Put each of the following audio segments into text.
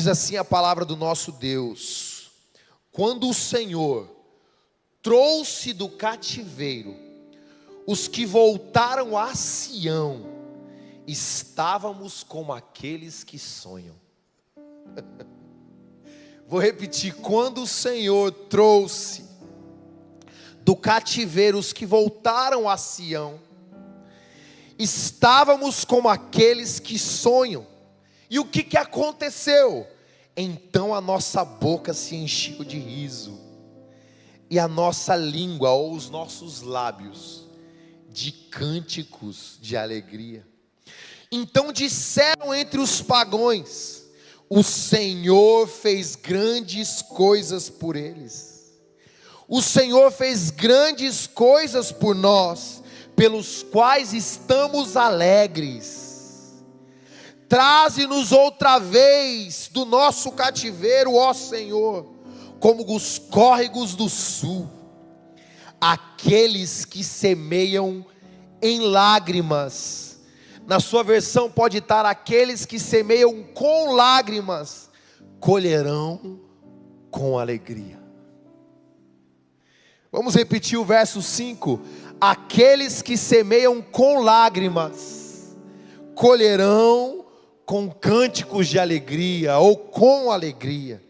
Diz assim a palavra do nosso Deus: quando o Senhor trouxe do cativeiro os que voltaram a Sião, estávamos como aqueles que sonham. Vou repetir: quando o Senhor trouxe do cativeiro os que voltaram a Sião, estávamos como aqueles que sonham. E o que aconteceu? Então a nossa boca se encheu de riso, e a nossa língua, ou os nossos lábios, de cânticos de alegria. Então disseram entre os pagãos: o Senhor fez grandes coisas por eles. O Senhor fez grandes coisas por nós, pelos quais estamos alegres. Traze-nos outra vez do nosso cativeiro, ó Senhor, como os córregos do sul. Aqueles que semeiam em lágrimas, na sua versão pode estar: aqueles que semeiam com lágrimas, colherão com alegria. Vamos repetir o verso 5: aqueles que semeiam com lágrimas, colherão com cânticos de alegria, ou com alegria.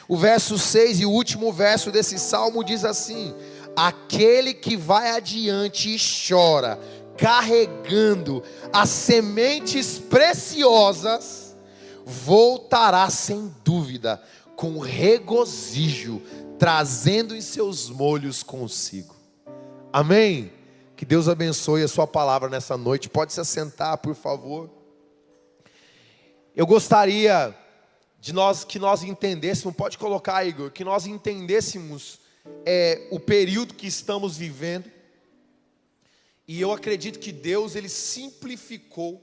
O verso 6 e o último verso desse salmo diz assim: aquele que vai adiante e chora, carregando as sementes preciosas, voltará sem dúvida com regozijo, trazendo em seus molhos consigo. Amém? Que Deus abençoe a sua palavra nessa noite. Pode se assentar, por favor. Eu gostaria que nós entendêssemos, pode colocar, Igor, que nós entendêssemos o período que estamos vivendo. E eu acredito que Deus, Ele simplificou.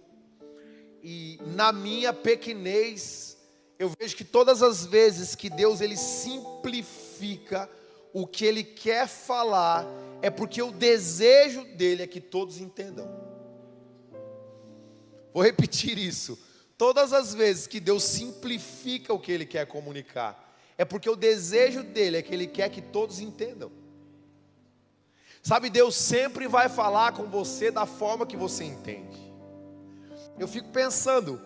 E na minha pequenez, eu vejo que todas as vezes que Deus, Ele simplifica o que Ele quer falar, é porque o desejo dEle é que todos entendam. Vou repetir isso. Todas as vezes que Deus simplifica o que Ele quer comunicar, é porque o desejo dEle é que Ele quer que todos entendam. Sabe, Deus sempre vai falar com você da forma que você entende. Eu fico pensando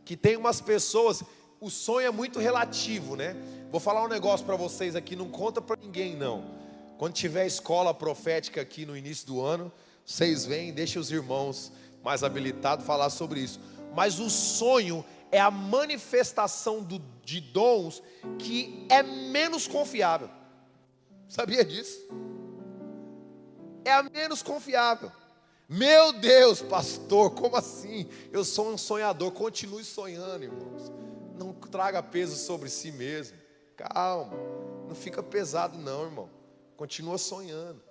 que tem umas pessoas, o sonho é muito relativo, né? Vou falar um negócio para vocês aqui, não conta para ninguém não. Quando tiver escola profética aqui no início do ano, vocês vêm, deixem os irmãos mais habilitados falar sobre isso. Mas o sonho é a manifestação de dons que é menos confiável. Sabia disso? É a menos confiável. Meu Deus, pastor, como assim? Eu sou um sonhador. Continue sonhando, irmãos. Não traga peso sobre si mesmo. Calma, não fica pesado não, irmão. Continua sonhando.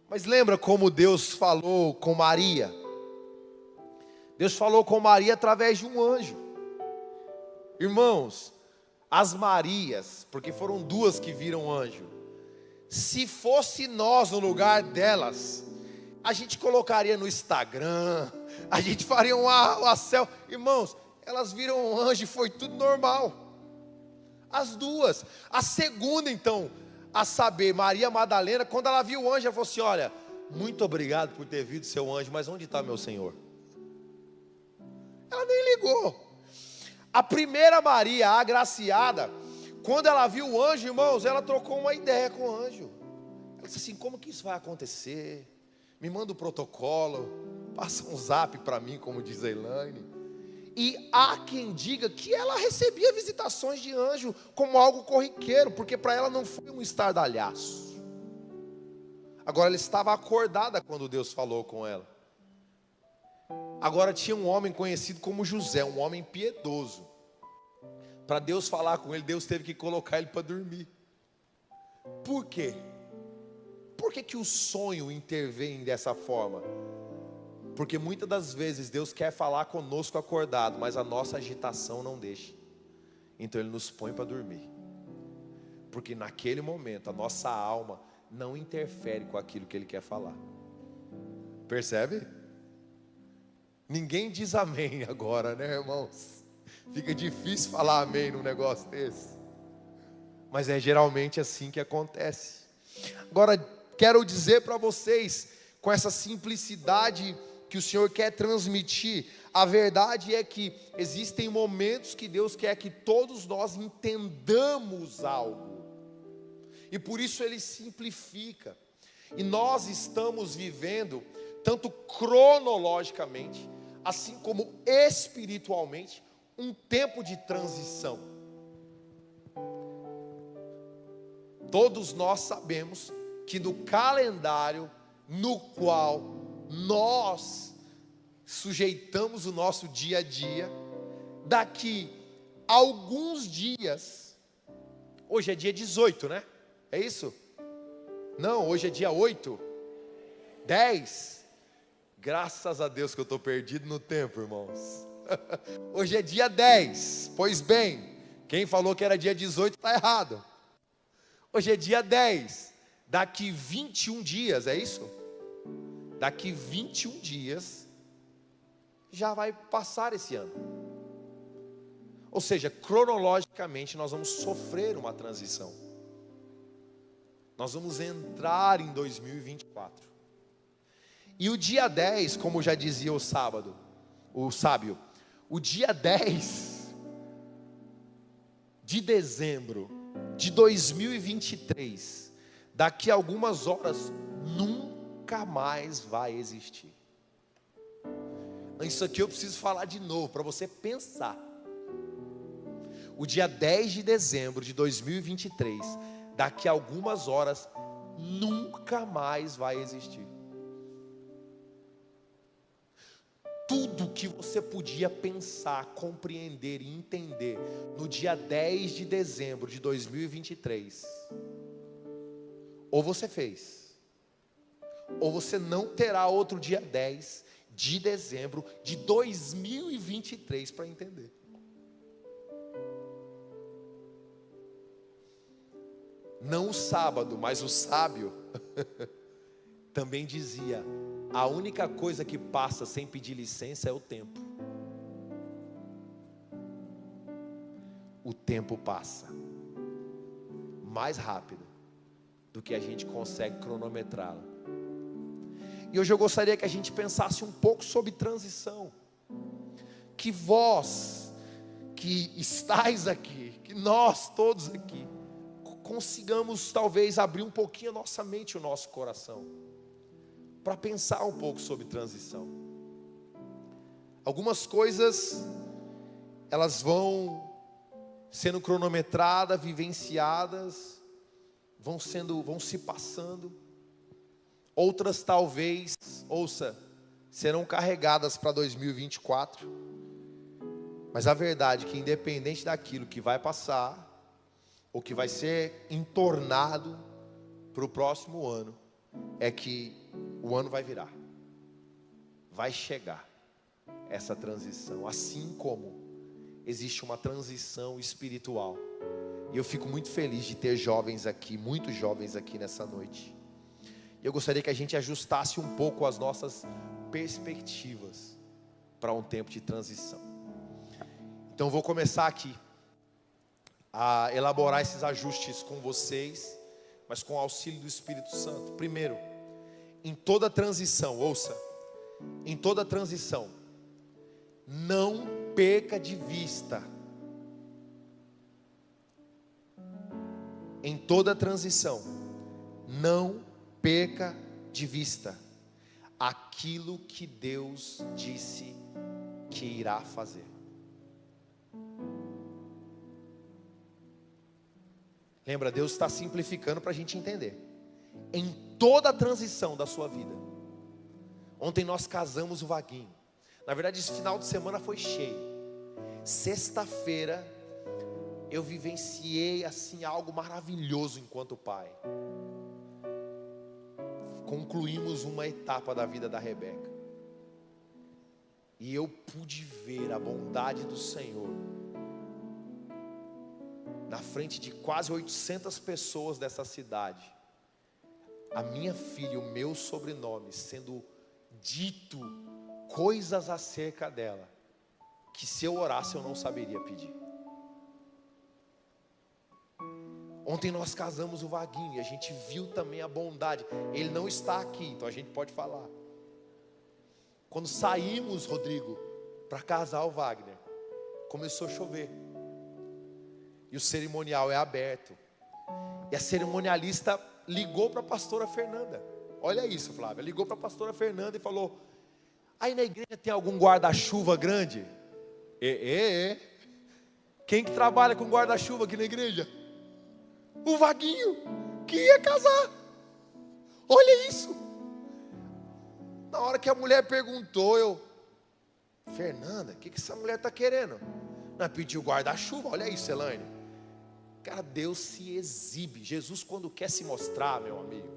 Mas lembra como Deus falou com Maria? Deus falou com Maria através de um anjo. Irmãos, as Marias, porque foram duas que viram anjo, se fosse nós no lugar delas, a gente colocaria no Instagram, a gente faria uma selfie. Irmãos, elas viram um anjo e foi tudo normal. As duas. A segunda então, a saber, Maria Madalena, quando ela viu o anjo, ela falou assim: olha, muito obrigado por ter visto seu anjo, mas onde está meu Senhor? Ela nem ligou. A primeira Maria, a agraciada, quando ela viu o anjo, irmãos, ela trocou uma ideia com o anjo. Ela disse assim: como que isso vai acontecer? Me manda o protocolo, passa um zap para mim, como diz a Elaine. E há quem diga que ela recebia visitações de anjo como algo corriqueiro, porque para ela não foi um estardalhaço. Agora ela estava acordada quando Deus falou com ela. Agora tinha um homem conhecido como José, um homem piedoso. Para Deus falar com ele, Deus teve que colocar ele para dormir. Por quê? Por que o sonho intervém dessa forma? Porque muitas das vezes Deus quer falar conosco acordado, mas a nossa agitação não deixa. Então Ele nos põe para dormir. Porque naquele momento a nossa alma não interfere com aquilo que Ele quer falar. Percebe? Ninguém diz amém agora, né, irmãos? Fica difícil falar amém num negócio desse. Mas é geralmente assim que acontece. Agora, quero dizer para vocês, com essa simplicidade que o Senhor quer transmitir, a verdade é que existem momentos que Deus quer que todos nós entendamos algo. E por isso Ele simplifica. E nós estamos vivendo, tanto cronologicamente, assim como espiritualmente, um tempo de transição. Todos nós sabemos que no calendário no qual nós sujeitamos o nosso dia a dia, daqui a alguns dias, hoje é dia 18, né? É isso? Não, hoje é dia 8, 10. Graças a Deus que eu estou perdido no tempo, irmãos. Hoje é dia 10, pois bem, quem falou que era dia 18 está errado. Hoje é dia 10, daqui 21 dias, é isso? Daqui 21 dias, já vai passar esse ano. Ou seja, cronologicamente nós vamos sofrer uma transição. Nós vamos entrar em 2024. E o dia 10, como já dizia o sábio, o dia 10 de dezembro de 2023, daqui a algumas horas, nunca mais vai existir. Isso aqui eu preciso falar de novo, para você pensar. O dia 10 de dezembro de 2023, daqui a algumas horas, nunca mais vai existir. Tudo que você podia pensar, compreender e entender no dia 10 de dezembro de 2023, ou você fez, ou você não terá outro dia 10 de dezembro de 2023 para entender. Não o sábado, mas o sábio também dizia: a única coisa que passa sem pedir licença é o tempo. O tempo passa mais rápido do que a gente consegue cronometrá-lo. E hoje eu gostaria que a gente pensasse um pouco sobre transição. Que vós que estáis aqui, que nós todos aqui, consigamos talvez abrir um pouquinho a nossa mente e o nosso coração, para pensar um pouco sobre transição. Algumas coisas, elas vão sendo cronometradas, vivenciadas, vão se passando. Outras talvez, serão carregadas para 2024. Mas a verdade é que independente daquilo que vai passar, ou que vai ser entornado para o próximo ano, é que o ano vai virar, vai chegar essa transição, assim como existe uma transição espiritual. E eu fico muito feliz de ter jovens aqui, muitos jovens aqui nessa noite. E eu gostaria que a gente ajustasse um pouco as nossas perspectivas para um tempo de transição. Então eu vou começar aqui a elaborar esses ajustes com vocês, mas com o auxílio do Espírito Santo. Primeiro, em toda transição, em toda transição, não perca de vista. Em toda transição, não perca de vista aquilo que Deus disse que irá fazer. Lembra, Deus está simplificando para a gente entender. Em toda a transição da sua vida. Ontem nós casamos o Vaguinho. Na verdade, esse final de semana foi cheio. Sexta-feira eu vivenciei assim algo maravilhoso enquanto pai. Concluímos uma etapa da vida da Rebeca. E eu pude ver a bondade do Senhor na frente de quase 800 pessoas dessa cidade. A minha filha e o meu sobrenome sendo dito coisas acerca dela, que se eu orasse eu não saberia pedir. Ontem nós casamos o Vaguinho e a gente viu também a bondade. Ele não está aqui, então a gente pode falar. Quando saímos, Rodrigo, para casar o Wagner, começou a chover. E o cerimonial é aberto. E a cerimonialista ligou para a pastora Fernanda. Olha isso, Flávia. Ligou para a pastora Fernanda e falou: aí na igreja tem algum guarda-chuva grande? Quem que trabalha com guarda-chuva aqui na igreja? O Vaguinho, que ia casar. Olha isso. Na hora que a mulher perguntou, Fernanda, o que essa mulher está querendo? Não, pediu guarda-chuva, olha isso, Elaine. Cara, Deus se exibe. Jesus, quando quer se mostrar, meu amigo.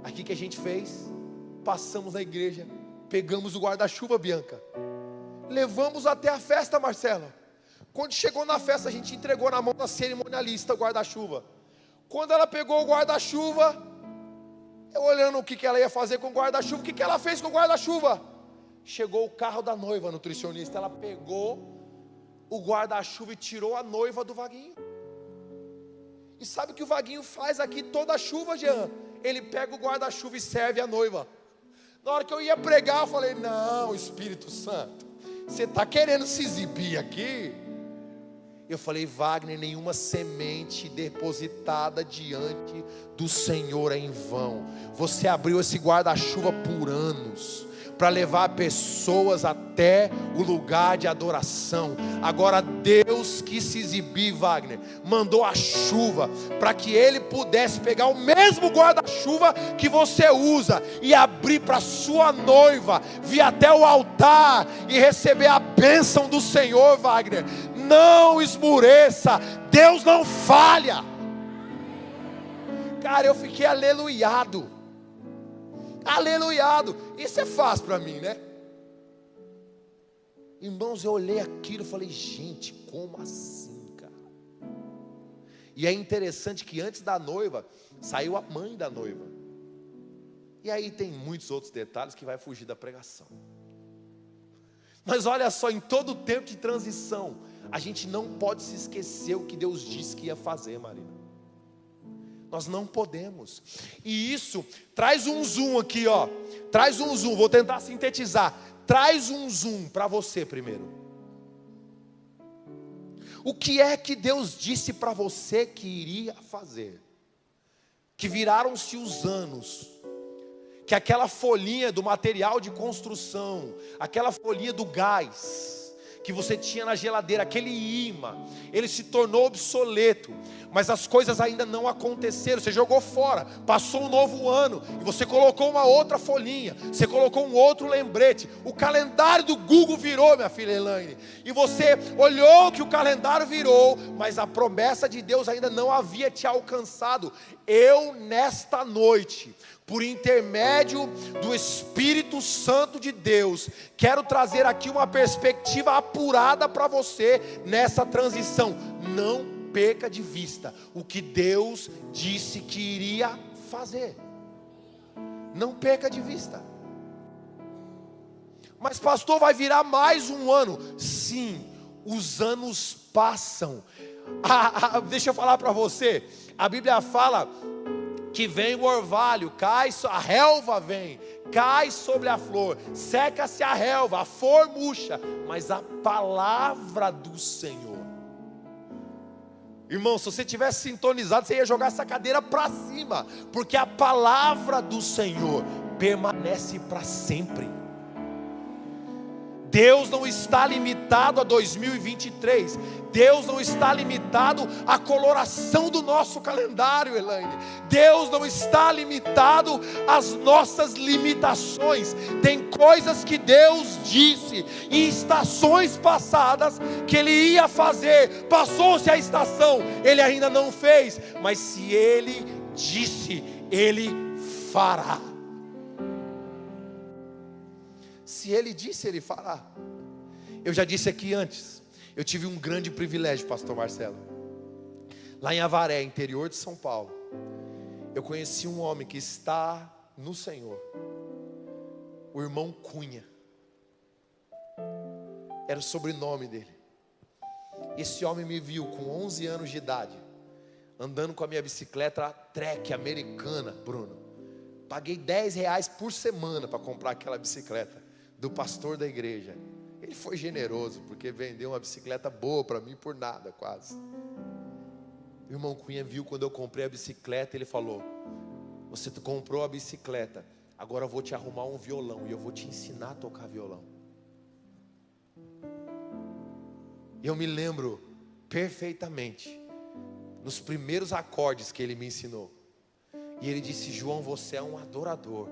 Aqui que a gente fez, passamos na igreja, pegamos o guarda-chuva, Bianca, levamos até a festa, Marcela. Quando chegou na festa, a gente entregou na mão da cerimonialista o guarda-chuva. Quando ela pegou o guarda-chuva, eu olhando o que ela ia fazer com o guarda-chuva, o que ela fez com o guarda-chuva? Chegou o carro da noiva, nutricionista, ela pegou o guarda-chuva e tirou a noiva do Vaguinho. E sabe o que o Vaguinho faz aqui toda a chuva, Jean? Ele pega o guarda-chuva e serve a noiva. Na hora que eu ia pregar, eu falei: não, Espírito Santo, você está querendo se exibir aqui? Eu falei: Wagner, nenhuma semente depositada diante do Senhor é em vão. Você abriu esse guarda-chuva por anos, para levar pessoas até o lugar de adoração. Agora Deus quis se exibir, Wagner, mandou a chuva, para que Ele pudesse pegar o mesmo guarda-chuva que você usa, e abrir para sua noiva, vir até o altar, e receber a bênção do Senhor, Wagner. Não esmureça, Deus não falha. Cara, eu fiquei aleluiado. Isso é fácil para mim, né? Irmãos, eu olhei aquilo e falei: gente, como assim, cara? E é interessante que antes da noiva, saiu a mãe da noiva. E aí tem muitos outros detalhes que vai fugir da pregação. Mas olha só, em todo o tempo de transição, a gente não pode se esquecer o que Deus disse que ia fazer, Marina. Nós não podemos. E isso, traz um zoom aqui, ó. Traz um zoom, vou tentar sintetizar. Traz um zoom para você primeiro. O que é que Deus disse para você que iria fazer? Que viraram-se os anos, que aquela folhinha do material de construção, aquela folhinha do gás que você tinha na geladeira, aquele imã, ele se tornou obsoleto, mas as coisas ainda não aconteceram. Você jogou fora, passou um novo ano, e você colocou uma outra folhinha, você colocou um outro lembrete. O calendário do Google virou, minha filha Elaine, e você olhou que o calendário virou, mas a promessa de Deus ainda não havia te alcançado. Eu, nesta noite, por intermédio do Espírito Santo de Deus, quero trazer aqui uma perspectiva apurada para você nessa transição. Não perca de vista o que Deus disse que iria fazer. Não perca de vista. Mas pastor, vai virar mais um ano? Sim, os anos passam. Deixa eu falar para você, a Bíblia fala que vem o orvalho, a relva vem, cai sobre a flor, seca-se a relva, a flor murcha, mas a palavra do Senhor. Irmão, se você tivesse sintonizado, você ia jogar essa cadeira para cima, porque a palavra do Senhor permanece para sempre. Deus não está limitado a 2023. Deus não está limitado à coloração do nosso calendário, Elaine. Deus não está limitado às nossas limitações. Tem coisas que Deus disse em estações passadas que Ele ia fazer. Passou-se a estação, Ele ainda não fez. Mas se Ele disse, Ele fará. Se Ele disse, Ele fará. Eu já disse aqui antes, eu tive um grande privilégio, pastor Marcelo. Lá em Avaré, interior de São Paulo, eu conheci um homem que está no Senhor, o irmão Cunha. era o sobrenome dele. Esse homem me viu com 11 anos de idade, andando com a minha bicicleta Trek americana, Bruno. Paguei R$10 por semana para comprar aquela bicicleta do pastor da igreja. Ele foi generoso, porque vendeu uma bicicleta boa para mim por nada, quase. O irmão Cunha viu quando eu comprei a bicicleta, ele falou: você comprou a bicicleta, agora eu vou te arrumar um violão e eu vou te ensinar a tocar violão. Eu me lembro perfeitamente nos primeiros acordes que ele me ensinou. E ele disse: João, você é um adorador.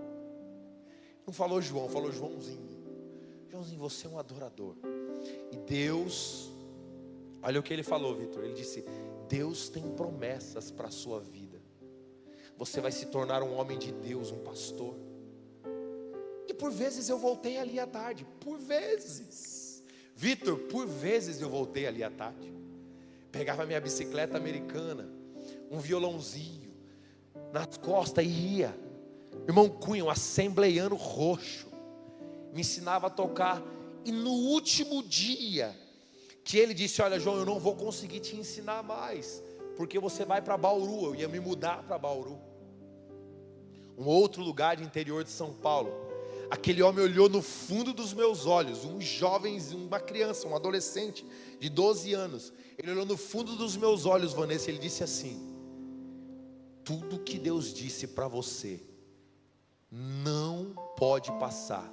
Não falou João, falou Joãozinho. Joãozinho, você é um adorador. E Deus, olha o que ele falou, Vitor. Ele disse: Deus tem promessas para a sua vida. Você vai se tornar um homem de Deus, um pastor. E por vezes eu voltei ali à tarde. Por vezes, Vitor, por vezes eu voltei ali à tarde. Pegava minha bicicleta americana, um violãozinho nas costas e ia. Irmão Cunha, um assembleiano roxo, me ensinava a tocar. E no último dia que ele disse: olha, João, eu não vou conseguir te ensinar mais, porque você vai para Bauru. Eu ia me mudar para Bauru, um outro lugar de interior de São Paulo. Aquele homem olhou no fundo dos meus olhos, um jovem, uma criança, um adolescente de 12 anos. Ele olhou no fundo dos meus olhos, Vanessa, e ele disse assim: tudo que Deus disse para você não pode passar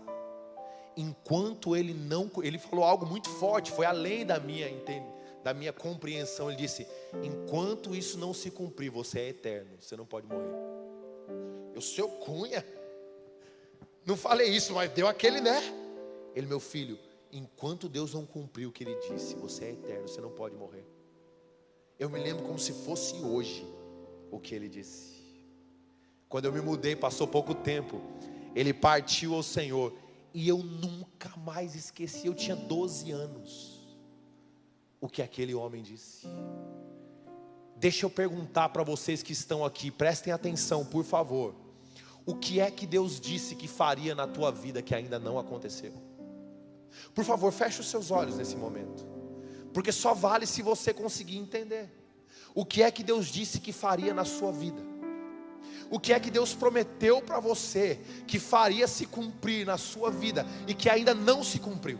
enquanto ele não... Ele falou algo muito forte, foi além da minha compreensão. Ele disse: enquanto isso não se cumprir, você é eterno, você não pode morrer. Eu, seu Cunha, não falei isso, mas deu aquele, né? Ele: meu filho, enquanto Deus não cumprir o que Ele disse, você é eterno, você não pode morrer. Eu me lembro como se fosse hoje o que Ele disse. Quando eu me mudei, passou pouco tempo, ele partiu ao Senhor, e eu nunca mais esqueci. Eu tinha 12 anos, o que aquele homem disse. Deixa eu perguntar para vocês que estão aqui, prestem atenção, por favor. O que é que Deus disse que faria na tua vida que ainda não aconteceu? Por favor, feche os seus olhos nesse momento, porque só vale se você conseguir entender. O que é que Deus disse que faria na sua vida? O que é que Deus prometeu para você que faria se cumprir na sua vida e que ainda não se cumpriu?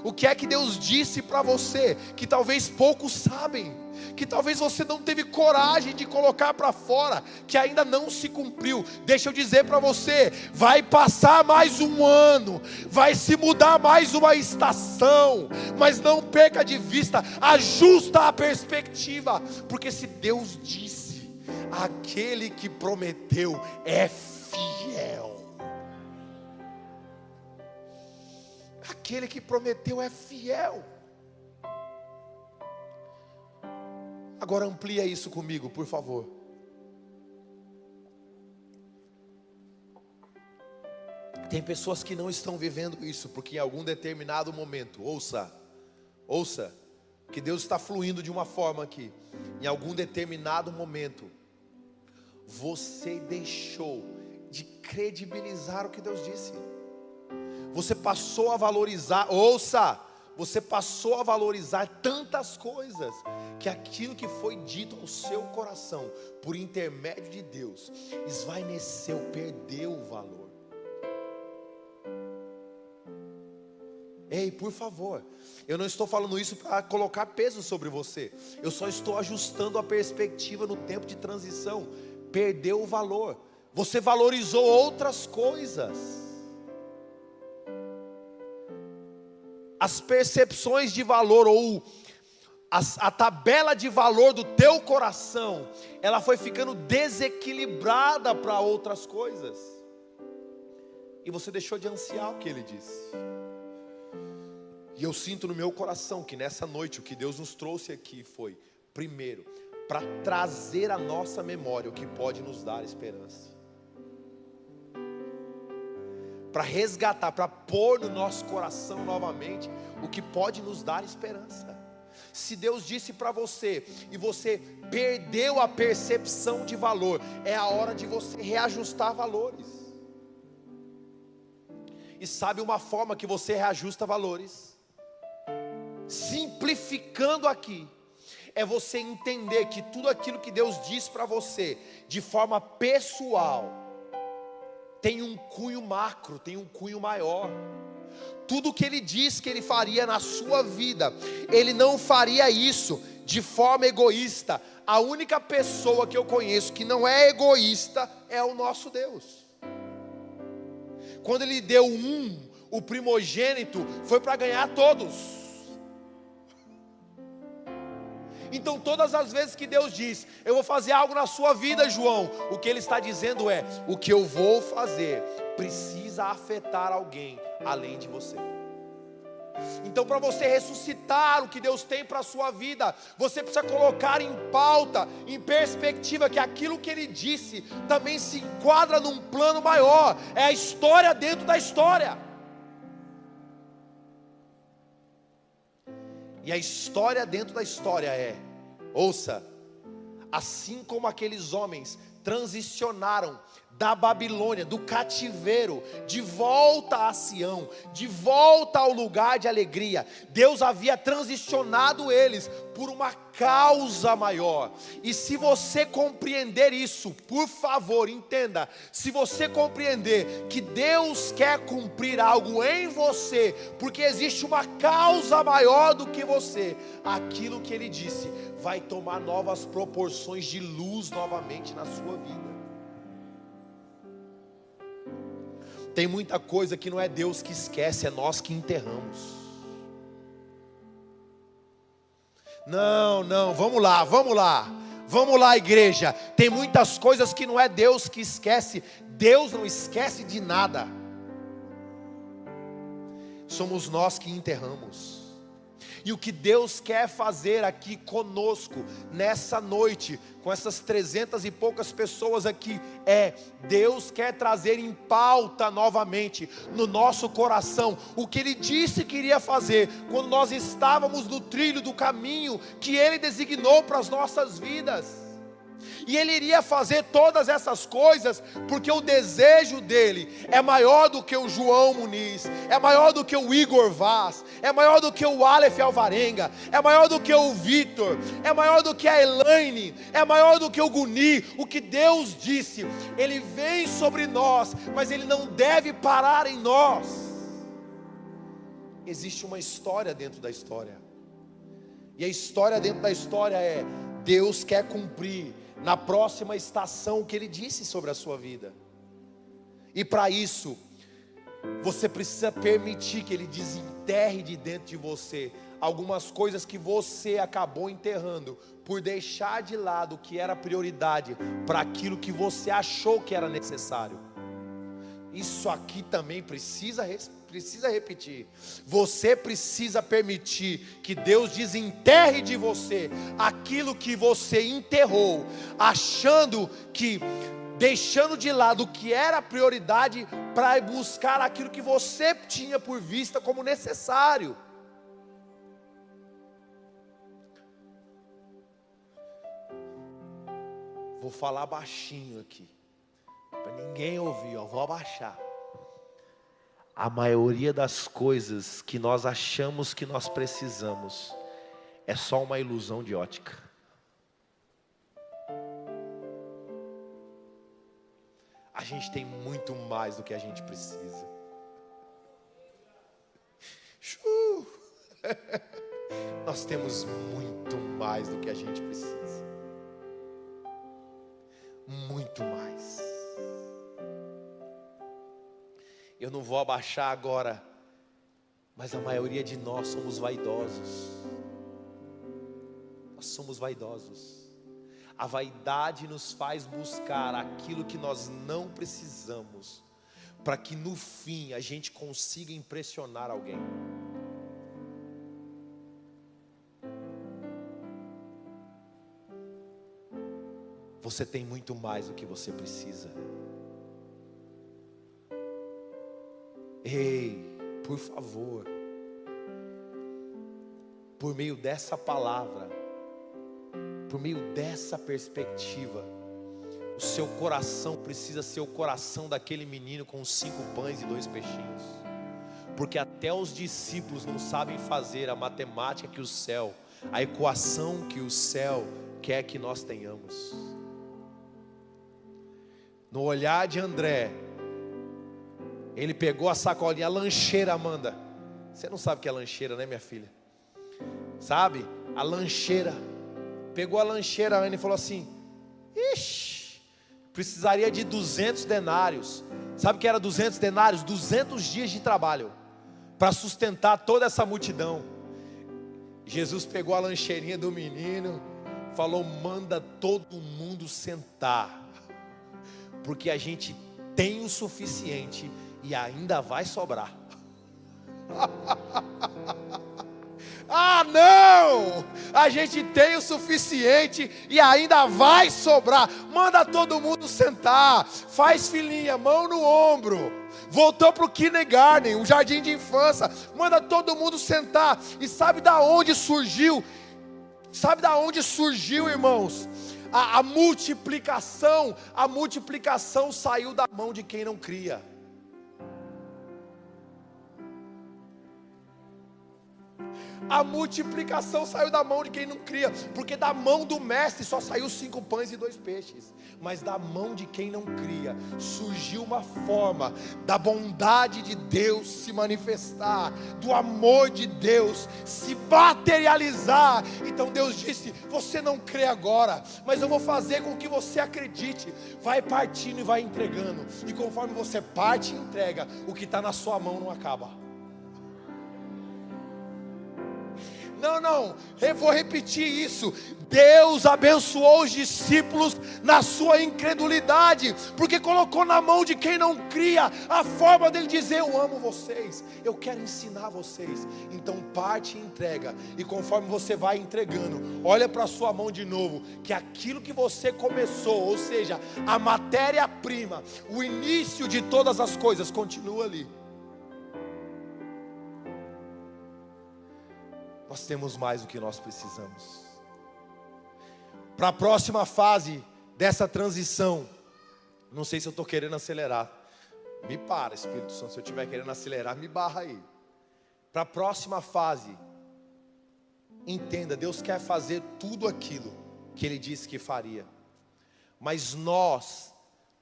O que é que Deus disse para você que talvez poucos sabem, que talvez você não teve coragem de colocar para fora, que ainda não se cumpriu? Deixa eu dizer para você: vai passar mais um ano, vai se mudar mais uma estação, mas não perca de vista, ajusta a perspectiva, porque se Deus disse, aquele que prometeu é fiel. Aquele que prometeu é fiel. Agora amplia isso comigo, por favor. Tem pessoas que não estão vivendo isso, porque em algum determinado momento, ouça, que Deus está fluindo de uma forma aqui. Em algum determinado momento, você deixou de credibilizar o que Deus disse. Você passou a valorizar, você passou a valorizar tantas coisas, que aquilo que foi dito ao seu coração, por intermédio de Deus, esvaeceu, perdeu o valor. Ei, por favor, eu não estou falando isso para colocar peso sobre você, eu só estou ajustando a perspectiva no tempo de transição. Perdeu o valor, você valorizou outras coisas. As percepções de valor, ou a tabela de valor do teu coração, ela foi ficando desequilibrada para outras coisas, e você deixou de ansiar o que Ele disse. E eu sinto no meu coração que nessa noite o que Deus nos trouxe aqui foi, primeiro, para trazer à nossa memória o que pode nos dar esperança, para resgatar, para pôr no nosso coração novamente o que pode nos dar esperança. Se Deus disse para você e você perdeu a percepção de valor, é a hora de você reajustar valores. E sabe uma forma que você reajusta valores? Simplificando aqui, é você entender que tudo aquilo que Deus diz para você, de forma pessoal, tem um cunho macro, tem um cunho maior. Tudo que Ele diz que Ele faria na sua vida, Ele não faria isso de forma egoísta. A única pessoa que eu conheço que não é egoísta é o nosso Deus. Quando Ele deu o primogênito, foi para ganhar todos. Então todas as vezes que Deus diz, eu vou fazer algo na sua vida, João, o que Ele está dizendo é, o que eu vou fazer precisa afetar alguém além de você. Então, para você ressuscitar o que Deus tem para a sua vida, você precisa colocar em pauta, em perspectiva, que aquilo que Ele disse também se enquadra num plano maior. É a história dentro da história. E a história dentro da história é, ouça, assim como aqueles homens transicionaram da Babilônia, do cativeiro, de volta a Sião, de volta ao lugar de alegria, Deus havia transicionado eles por uma causa maior. E se você compreender isso, por favor, entenda, se você compreender que Deus quer cumprir algo em você, porque existe uma causa maior do que você, aquilo que Ele disse vai tomar novas proporções de luz novamente na sua vida. Tem muita coisa que não é Deus que esquece, é nós que enterramos. Não, vamos lá igreja, tem muitas coisas que não é Deus que esquece, Deus não esquece de nada, somos nós que enterramos. E o que Deus quer fazer aqui conosco, nessa noite, com essas 300 e poucas pessoas aqui, Deus quer trazer em pauta novamente, no nosso coração, o que Ele disse que iria fazer, quando nós estávamos no trilho do caminho, que Ele designou para as nossas vidas. E Ele iria fazer todas essas coisas, porque o desejo dEle é maior do que o João Muniz, é maior do que o Igor Vaz, é maior do que o Aleph Alvarenga, é maior do que o Vitor, é maior do que a Elaine, é maior do que o Guni. O que Deus disse, Ele vem sobre nós, mas Ele não deve parar em nós. Existe uma história dentro da história, e a história dentro da história é, Deus quer cumprir na próxima estação o que Ele disse sobre a sua vida. E para isso, você precisa permitir que Ele desenterre de dentro de você algumas coisas que você acabou enterrando, por deixar de lado o que era prioridade, para aquilo que você achou que era necessário. Isso aqui também precisa repetir. Você precisa permitir que Deus desenterre de você aquilo que você enterrou, achando que, deixando de lado o que era prioridade, para buscar aquilo que você tinha por vista como necessário. Vou falar baixinho aqui, para ninguém ouvir, vou abaixar. A maioria das coisas que nós achamos que nós precisamos é só uma ilusão de ótica. A gente tem muito mais do que a gente precisa. Nós temos muito mais do que a gente precisa. Muito mais. Eu não vou abaixar agora, mas a maioria de nós somos vaidosos. Nós somos vaidosos. A vaidade nos faz buscar aquilo que nós não precisamos, para que no fim a gente consiga impressionar alguém. Você tem muito mais do que você precisa. Ei, por favor, por meio dessa palavra, por meio dessa perspectiva, o seu coração precisa ser o coração daquele menino com os 5 pães e 2 peixinhos, porque a até os discípulos não sabem fazer a matemática que o céu, a equação que o céu quer que nós tenhamos. No olhar de André, ele pegou a sacolinha, a lancheira, Amanda. Você não sabe o que é lancheira, né, minha filha? Sabe? A lancheira. Pegou a lancheira, a Ana, e falou assim: ixi, precisaria de 200 denários. Sabe o que era 200 denários? 200 dias de trabalho para sustentar toda essa multidão. Jesus pegou a lancheirinha do menino, falou: manda todo mundo sentar, porque a gente tem o suficiente e ainda vai sobrar. Ah, não! A gente tem o suficiente e ainda vai sobrar. Manda todo mundo sentar. Faz filinha, mão no ombro. Voltou para o kindergarten, o jardim de infância. Manda todo mundo sentar. E sabe da onde surgiu? Sabe da onde surgiu, irmãos? A multiplicação. A multiplicação saiu da mão de quem não cria. A multiplicação saiu da mão de quem não cria, porque da mão do mestre só saiu 5 pães e 2 peixes, mas da mão de quem não cria, surgiu uma forma da bondade de Deus se manifestar, do amor de Deus se materializar. Então Deus disse: você não crê agora, mas eu vou fazer com que você acredite. Vai partindo e vai entregando, e conforme você parte e entrega, o que está na sua mão não acaba. Não, eu vou repetir isso. Deus abençoou os discípulos na sua incredulidade, porque colocou na mão de quem não cria a forma dele dizer: eu amo vocês, eu quero ensinar vocês. Então parte e entrega, e conforme você vai entregando, olha para a sua mão de novo, que aquilo que você começou, ou seja, a matéria-prima, o início de todas as coisas, continua ali. Nós temos mais do que nós precisamos. Para a próxima fase dessa transição, não sei se eu estou querendo acelerar, me para, Espírito Santo, se eu estiver querendo acelerar, me barra aí. Para a próxima fase, entenda, Deus quer fazer tudo aquilo que Ele disse que faria, mas nós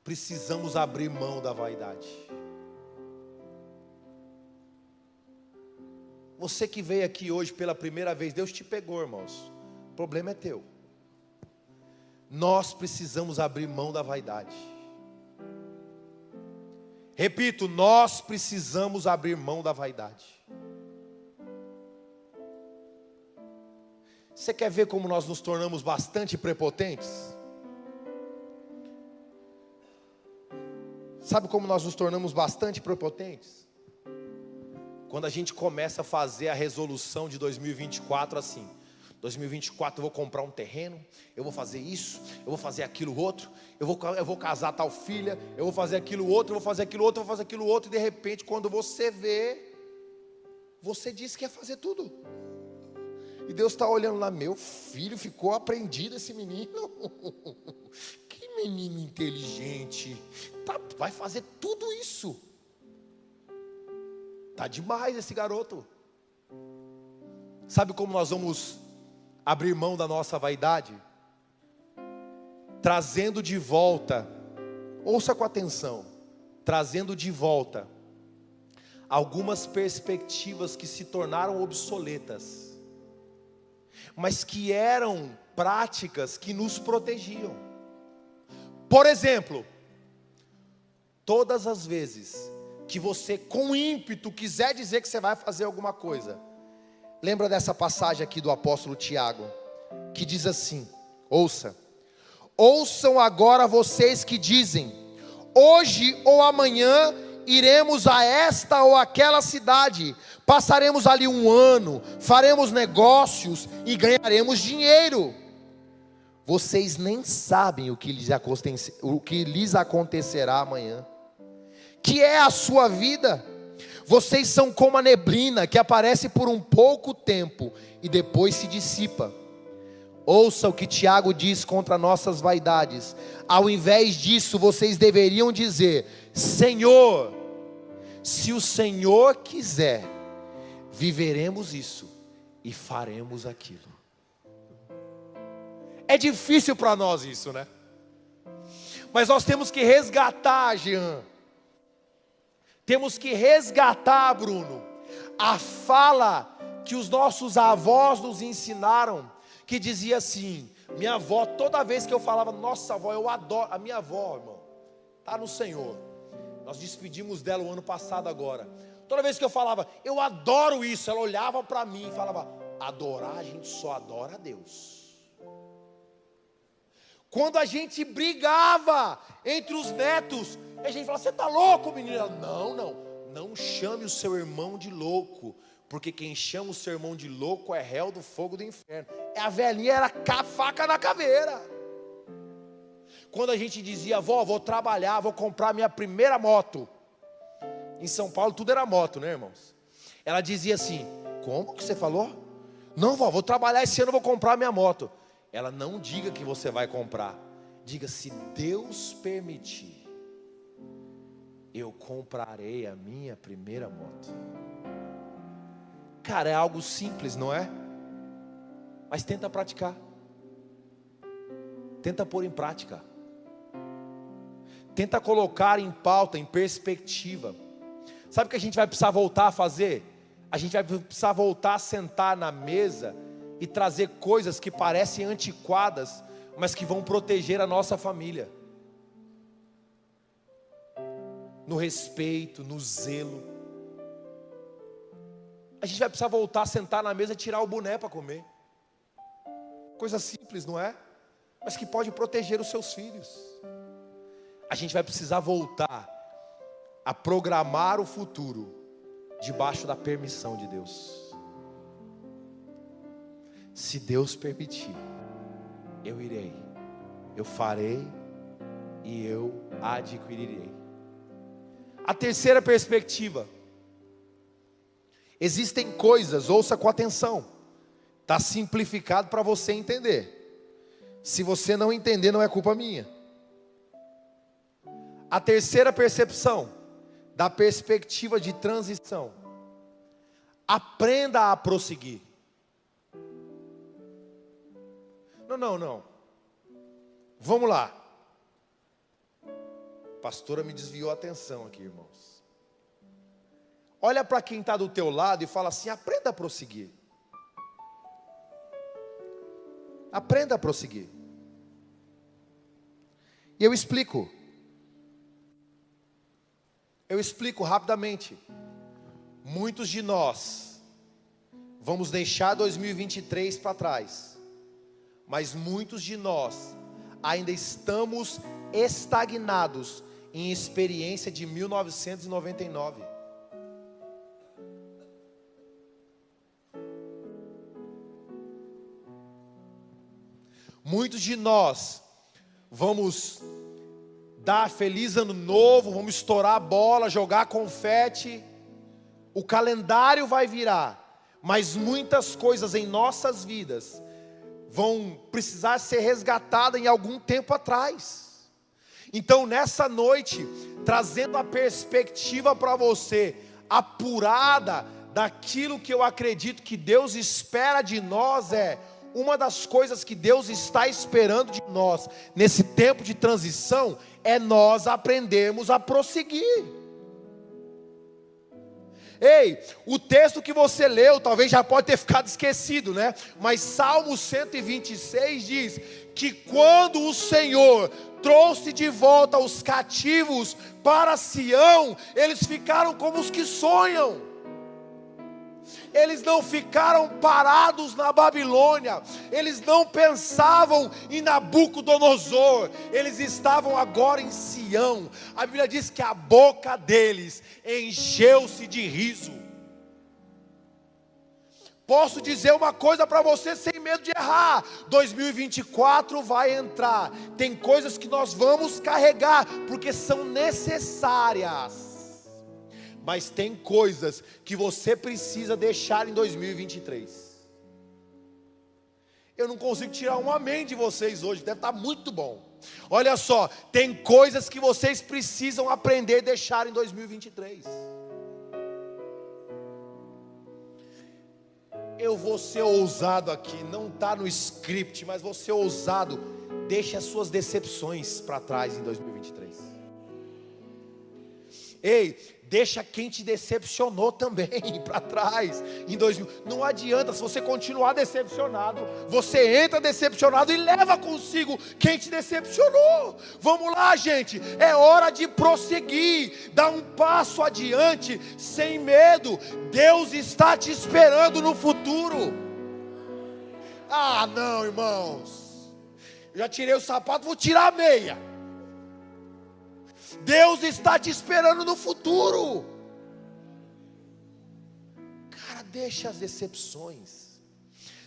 precisamos abrir mão da vaidade. Você que veio aqui hoje pela primeira vez, Deus te pegou, irmãos. O problema é teu. Nós precisamos abrir mão da vaidade. Repito, nós precisamos abrir mão da vaidade. Você quer ver como nós nos tornamos bastante prepotentes? Sabe como nós nos tornamos bastante prepotentes? Quando a gente começa a fazer a resolução de 2024 assim: 2024 eu vou comprar um terreno, eu vou fazer isso, eu vou fazer aquilo outro, eu vou casar tal filha, eu vou fazer aquilo outro, eu vou fazer aquilo outro, eu vou fazer aquilo outro, e de repente quando você vê, você disse que ia fazer tudo. E Deus está olhando lá: meu filho, ficou aprendido esse menino. Que menino inteligente, vai fazer tudo isso. Está demais esse garoto. Sabe como nós vamos abrir mão da nossa vaidade? Trazendo de volta, ouça com atenção, trazendo de volta algumas perspectivas que se tornaram obsoletas, mas que eram práticas que nos protegiam. Por exemplo, todas as vezes que você com ímpeto quiser dizer que você vai fazer alguma coisa, lembra dessa passagem aqui do apóstolo Tiago, que diz assim: ouçam agora vocês que dizem: hoje ou amanhã iremos a esta ou aquela cidade, passaremos ali um ano, faremos negócios e ganharemos dinheiro. Vocês nem sabem o que lhes acontecerá amanhã. Que é a sua vida? Vocês são como a neblina que aparece por um pouco tempo e depois se dissipa. Ouça o que Tiago diz contra nossas vaidades. Ao invés disso, vocês deveriam dizer: Senhor, se o Senhor quiser, viveremos isso e faremos aquilo. É difícil para nós isso, né? Mas nós temos que resgatar, Jean. Temos que resgatar, Bruno, a fala que os nossos avós nos ensinaram, que dizia assim, minha avó, toda vez que eu falava, nossa avó, eu adoro, a minha avó, irmão, está no Senhor. Nós despedimos dela o ano passado agora. Toda vez que eu falava, eu adoro isso, ela olhava para mim e falava, adorar, a gente só adora a Deus. Quando a gente brigava entre os netos, a gente falava, você está louco, menino? Ela, não chame o seu irmão de louco, porque quem chama o seu irmão de louco é réu do fogo do inferno. A velhinha era com a faca na caveira. Quando a gente dizia, vou trabalhar, vou comprar minha primeira moto. Em São Paulo tudo era moto, né, irmãos? Ela dizia assim, como que você falou? Não, vou trabalhar esse ano, vou comprar minha moto. Ela, não diga que você vai comprar, diga, se Deus permitir, eu comprarei a minha primeira moto. Cara, é algo simples, não é? Mas tenta praticar. Tenta pôr em prática. Tenta colocar em pauta, em perspectiva. Sabe o que a gente vai precisar voltar a fazer? A gente vai precisar voltar a sentar na mesa e trazer coisas que parecem antiquadas, mas que vão proteger a nossa família. No respeito, no zelo. A gente vai precisar voltar a sentar na mesa e tirar o boné para comer. Coisa simples, não é? Mas que pode proteger os seus filhos. A gente vai precisar voltar a programar o futuro debaixo da permissão de Deus. Se Deus permitir, eu irei, eu farei e eu adquirirei. A terceira perspectiva. Existem coisas, ouça com atenção, está simplificado para você entender. Se você não entender, não é culpa minha. A terceira percepção, da perspectiva de transição. Aprenda a prosseguir. Não. Vamos lá. A pastora me desviou a atenção aqui, irmãos. Olha para quem está do teu lado e fala assim, aprenda a prosseguir. Aprenda a prosseguir. E eu explico. Eu explico rapidamente. Muitos de nós vamos deixar 2023 para trás. Mas muitos de nós ainda estamos estagnados em experiência de 1999. Muitos de nós vamos dar feliz ano novo, vamos estourar a bola, jogar confete, o calendário vai virar, mas muitas coisas em nossas vidas vão precisar ser resgatadas em algum tempo atrás. Então nessa noite, trazendo a perspectiva para você, apurada daquilo que eu acredito que Deus espera de nós, uma das coisas que Deus está esperando de nós, nesse tempo de transição, é nós aprendermos a prosseguir. Ei, o texto que você leu, talvez já pode ter ficado esquecido, né? Mas Salmo 126 diz, que quando o Senhor trouxe de volta os cativos para Sião, eles ficaram como os que sonham. Eles não ficaram parados na Babilônia, eles não pensavam em Nabucodonosor, eles estavam agora em Sião. A Bíblia diz que a boca deles encheu-se de riso. Posso dizer uma coisa para você sem medo de errar, 2024 vai entrar, tem coisas que nós vamos carregar, porque são necessárias. Mas tem coisas que você precisa deixar em 2023. Eu não consigo tirar um amém de vocês hoje, deve estar muito bom. Olha só, tem coisas que vocês precisam aprender a deixar em 2023. Eu vou ser ousado aqui, não está no script, mas vou ser ousado. Deixe as suas decepções para trás em 2023. Ei, deixa quem te decepcionou também para trás em 2000. Não adianta, se você continuar decepcionado, você entra decepcionado e leva consigo quem te decepcionou. Vamos lá, gente, é hora de prosseguir, dar um passo adiante, sem medo. Deus está te esperando no futuro. Ah, não, irmãos, eu já tirei o sapato, vou tirar a meia. Deus está te esperando no futuro. Cara, deixa as decepções.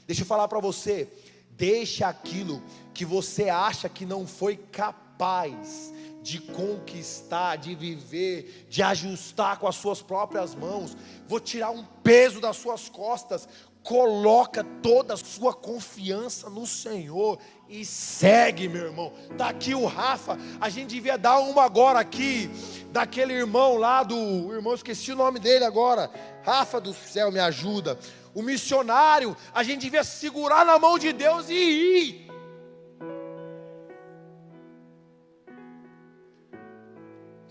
Deixa eu falar para você. Deixa aquilo que você acha que não foi capaz de conquistar, de viver, de ajustar com as suas próprias mãos. Vou tirar um peso das suas costas. Coloca toda a sua confiança no Senhor e segue, meu irmão. Está aqui o Rafa. A gente devia dar uma agora aqui, daquele irmão lá do... Irmão, esqueci o nome dele agora. Rafa do céu, me ajuda. O missionário. A gente devia segurar na mão de Deus e ir.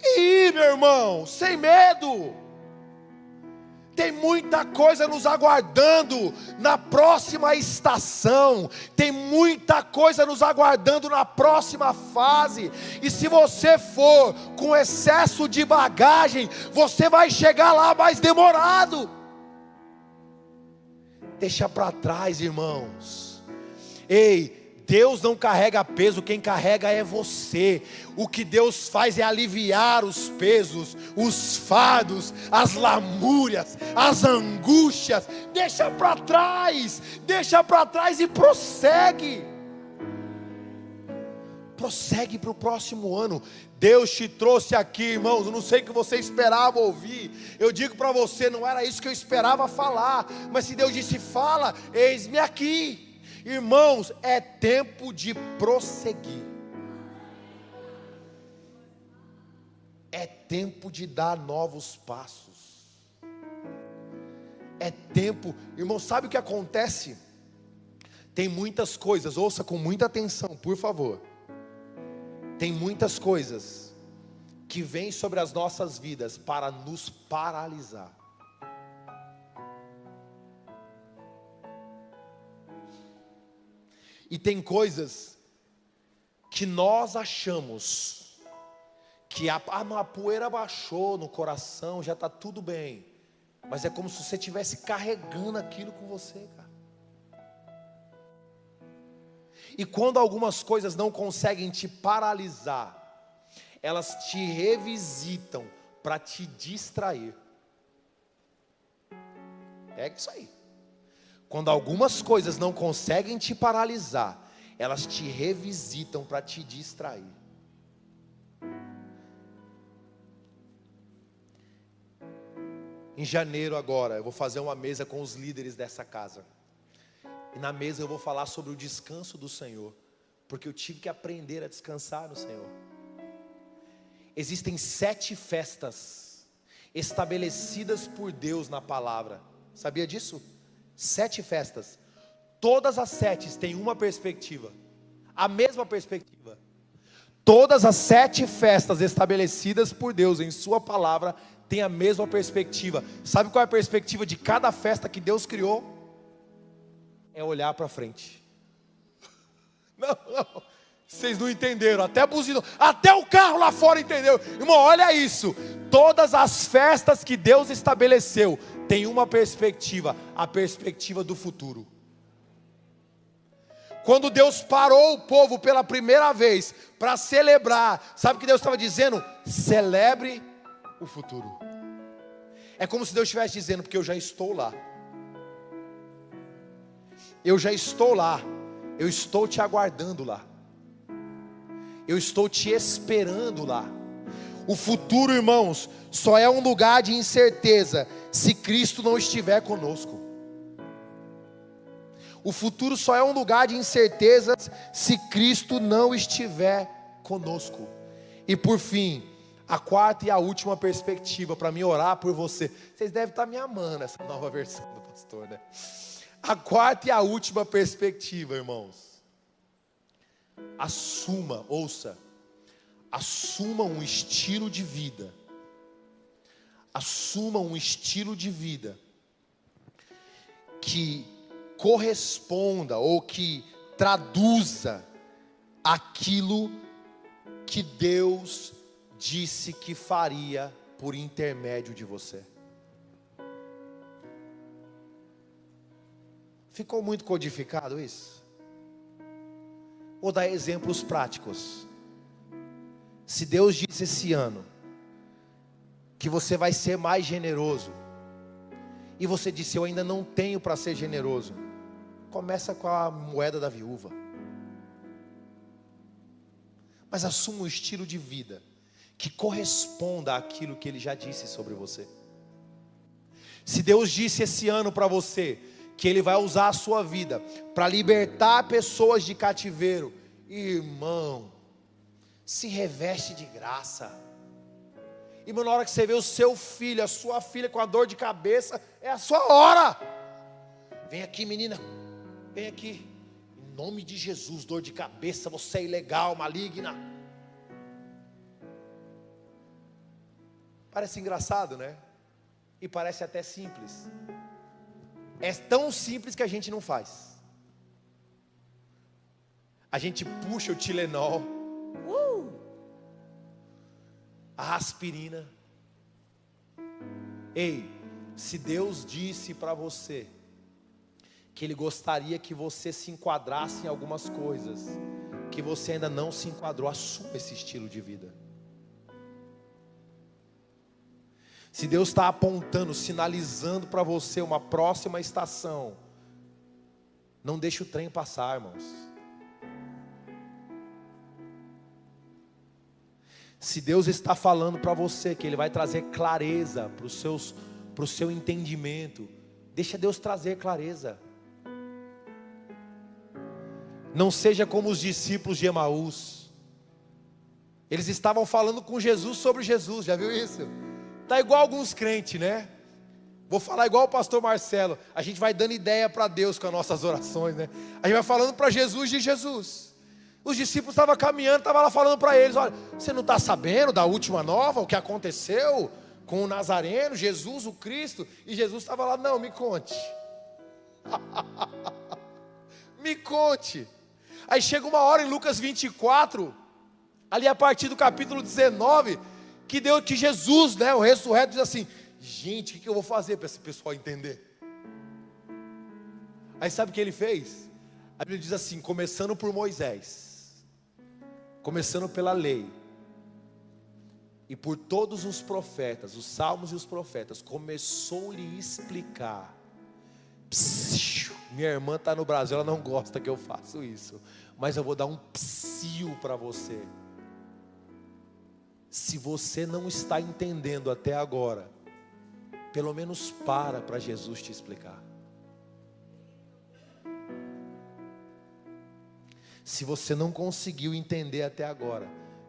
E ir, meu irmão, sem medo. Tem muita coisa nos aguardando na próxima estação. Tem muita coisa nos aguardando na próxima fase. E se você for com excesso de bagagem, você vai chegar lá mais demorado. Deixa para trás, irmãos. Ei, Deus não carrega peso, quem carrega é você. O que Deus faz é aliviar os pesos, os fardos, as lamúrias, as angústias. Deixa para trás e prossegue. Prossegue para o próximo ano. Deus te trouxe aqui, irmãos. Eu não sei o que você esperava ouvir. Eu digo para você, não era isso que eu esperava falar. Mas se Deus disse, fala, eis-me aqui. Irmãos, é tempo de prosseguir. É tempo de dar novos passos. É tempo, irmão, sabe o que acontece? Tem muitas coisas, ouça com muita atenção, por favor. Tem muitas coisas que vêm sobre as nossas vidas para nos paralisar. E tem coisas que nós achamos que a poeira baixou no coração, já está tudo bem. Mas é como se você estivesse carregando aquilo com você, cara. E quando algumas coisas não conseguem te paralisar, elas te revisitam para te distrair. É isso aí. Quando algumas coisas não conseguem te paralisar, elas te revisitam para te distrair. Em janeiro agora, eu vou fazer uma mesa com os líderes dessa casa. E na mesa eu vou falar sobre o descanso do Senhor. Porque eu tive que aprender a descansar no Senhor. Existem 7 festas estabelecidas por Deus na palavra. Sabia disso? 7 festas. Todas as 7 têm uma perspectiva. A mesma perspectiva. Todas as 7 festas estabelecidas por Deus em sua palavra têm a mesma perspectiva. Sabe qual é a perspectiva de cada festa que Deus criou? É olhar para frente. Não, vocês não entenderam. Até buzinou, até o carro lá fora entendeu. Irmão, olha isso. Todas as festas que Deus estabeleceu têm uma perspectiva, a perspectiva do futuro. Quando Deus parou o povo pela primeira vez para celebrar, sabe o que Deus estava dizendo? Celebre o futuro. É como se Deus estivesse dizendo, porque eu já estou lá. Eu já estou lá. Eu estou te aguardando lá. Eu estou te esperando lá. O futuro, irmãos, só é um lugar de incerteza se Cristo não estiver conosco. O futuro só é um lugar de incerteza se Cristo não estiver conosco. E por fim, a quarta e a última perspectiva para mim orar por você. Vocês devem estar me amando essa nova versão do pastor, né? A quarta e a última perspectiva, irmãos. Assuma, ouça. Assuma um estilo de vida. Assuma um estilo de vida que corresponda ou que traduza aquilo que Deus disse que faria por intermédio de você. Ficou muito codificado isso? Vou dar exemplos práticos. Se Deus disse esse ano que você vai ser mais generoso, e você disse, eu ainda não tenho para ser generoso, começa com a moeda da viúva. Mas assuma um estilo de vida que corresponda àquilo que Ele já disse sobre você. Se Deus disse esse ano para você que Ele vai usar a sua vida para libertar pessoas de cativeiro, irmão, se reveste de graça. Irmão, na hora que você vê o seu filho, a sua filha com a dor de cabeça, é a sua hora. Vem aqui, menina, vem aqui. Em nome de Jesus, dor de cabeça, você é ilegal, maligna. Parece engraçado, né? E parece até simples. É tão simples que a gente não faz. A gente puxa o Tilenol, a aspirina. Ei, se Deus disse para você que Ele gostaria que você se enquadrasse em algumas coisas que você ainda não se enquadrou, assuma esse estilo de vida. Se Deus está apontando, sinalizando para você uma próxima estação, não deixe o trem passar, irmãos. Se Deus está falando para você que Ele vai trazer clareza para o seu entendimento, deixa Deus trazer clareza. Não seja como os discípulos de Emaús. Eles estavam falando com Jesus sobre Jesus, já viu isso? Está igual alguns crentes, né? Vou falar igual o pastor Marcelo. A gente vai dando ideia para Deus com as nossas orações, né? A gente vai falando para Jesus de Jesus. Os discípulos estavam caminhando, estavam lá falando para eles, olha, você não está sabendo da última nova, o que aconteceu com o Nazareno, Jesus, o Cristo? E Jesus estava lá, não, me conte. Me conte. Aí chega uma hora em Lucas 24, ali a partir do capítulo 19, que Jesus, né, o ressurreto, diz assim, gente, o que eu vou fazer para esse pessoal entender? Aí sabe o que ele fez? A Bíblia diz assim, começando por Moisés, começando pela lei, e por todos os profetas, os salmos e os profetas, começou-lhe a explicar. Psiu, minha irmã está no Brasil, ela não gosta que eu faça isso, mas eu vou dar um psiu para você. Se você não está entendendo até agora, pelo menos para Jesus te explicar. Se você não conseguiu entender até agora,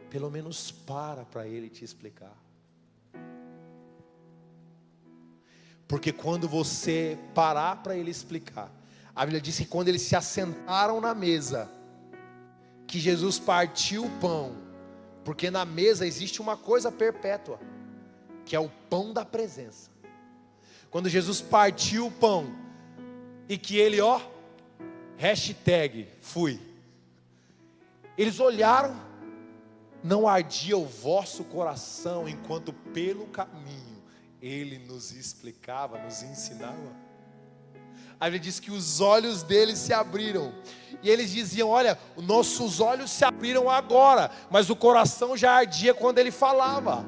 pelo menos para Ele te explicar. Porque quando você parar para Ele explicar, a Bíblia diz que quando eles se assentaram na mesa, que Jesus partiu o pão, porque na mesa existe uma coisa perpétua, que é o pão da presença. Quando Jesus partiu o pão, e que ele, hashtag, fui. Eles olharam, não ardia o vosso coração, enquanto pelo caminho, Ele nos explicava, nos ensinava. A Bíblia diz que os olhos deles se abriram, e eles diziam, olha, nossos olhos se abriram agora, mas o coração já ardia quando ele falava.